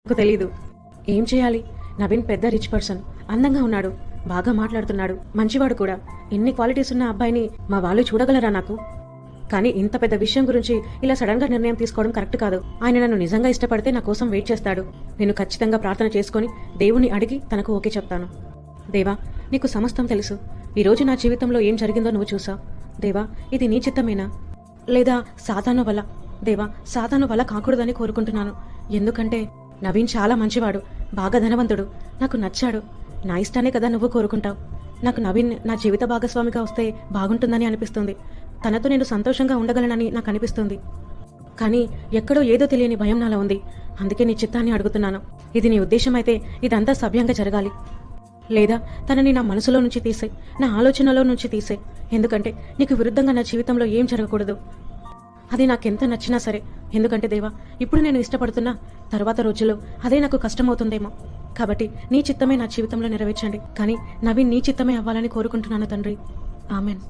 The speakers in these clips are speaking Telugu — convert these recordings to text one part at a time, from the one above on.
నాకు తెలీదు. ఏం చేయాలి? నవీన్ పెద్ద రిచ్ పర్సన్, అందంగా ఉన్నాడు, బాగా మాట్లాడుతున్నాడు, మంచివాడు కూడా. ఇన్ని క్వాలిటీస్ ఉన్న అబ్బాయిని మా వాళ్ళు చూడగలరా నాకు? కానీ ఇంత పెద్ద విషయం గురించి ఇలా సడన్ గా నిర్ణయం తీసుకోవడం కరెక్ట్ కాదు. ఆయన నన్ను నిజంగా ఇష్టపడితే నా కోసం వెయిట్ చేస్తాడు. నేను ఖచ్చితంగా ప్రార్థన చేసుకుని దేవుణ్ణి అడిగి తనకు ఓకే చెప్తాను. దేవా, నీకు సమస్తం తెలుసు. ఈరోజు నా జీవితంలో ఏం జరిగిందో నువ్వు చూసావు. దేవా, ఇది నీ చిత్తమేనా లేదా సాతాను వల్ల? దేవా, సాతాను వల్ల కాకూడదని కోరుకుంటున్నాను. ఎందుకంటే నవీన్ చాలా మంచివాడు, బాగా ధనవంతుడు, నాకు నచ్చాడు. నా ఇష్టానే కదా నువ్వు కోరుకుంటావు. నాకు నవీన్ నా జీవిత భాగస్వామిగా వస్తే బాగుంటుందని అనిపిస్తుంది. తనతో నేను సంతోషంగా ఉండగలనని నాకు అనిపిస్తుంది. కానీ ఎక్కడో ఏదో తెలియని భయం నాలో ఉంది. అందుకే నీ చిత్తాన్ని అడుగుతున్నాను. ఇది నీ ఉద్దేశం అయితే ఇదంతా సవ్యంగా జరగాలి. లేదా తనని నా మనసులో నుంచి తీసే, నా ఆలోచనలో నుంచి తీసే. ఎందుకంటే నీకు విరుద్ధంగా నా జీవితంలో ఏం జరగకూడదు. అది నాకెంత నచ్చినా సరే. ఎందుకంటే దేవా, ఇప్పుడు నేను ఇష్టపడుతున్నా, తర్వాత రోజుల్లో అదే నాకు కష్టమవుతుందేమో. కాబట్టి నీ చిత్తమే నా జీవితంలో నెరవేర్చండి. కానీ నవీన్ నీ చిత్తమే అవ్వాలని కోరుకుంటున్నాను తండ్రి. ఆమెన్.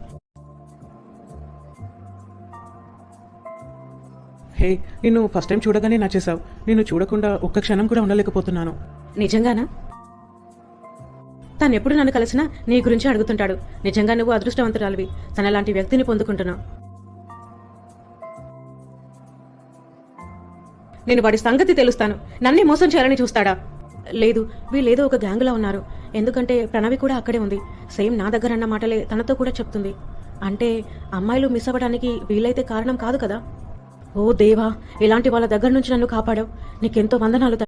హే, నిన్ను ఫస్ట్ టైం చూడగానే నచ్చేసావు. నిన్ను చూడకుండా ఒక్క క్షణం కూడా ఉండలేకపోతున్నాను. నిజంగానా? తనెప్పుడు నన్ను కలిసినా నీ గురించి అడుగుతుంటాడు. నిజంగా నువ్వు అదృష్టవంతురాలివి, తనలాంటి వ్యక్తిని పొందుకుంటున్నావు. నేను వాడి సంగతి తెలుస్తాను. నన్నే మోసం చేయాలని చూస్తాడా? లేదు, వీళ్ళేదో ఒక గ్యాంగులా ఉన్నారు. ఎందుకంటే ప్రణవి కూడా అక్కడే ఉంది. సేమ్ నా దగ్గర అన్న మాటలే తనతో కూడా చెప్తుంది. అంటే అమ్మాయిలు మిస్ అవ్వడానికి వీలైతే కారణం కాదు కదా. ఓ దేవా, ఇలాంటి వాళ్ళ దగ్గర నుంచి నన్ను కాపాడావు. నీకెంతో వందనాలు.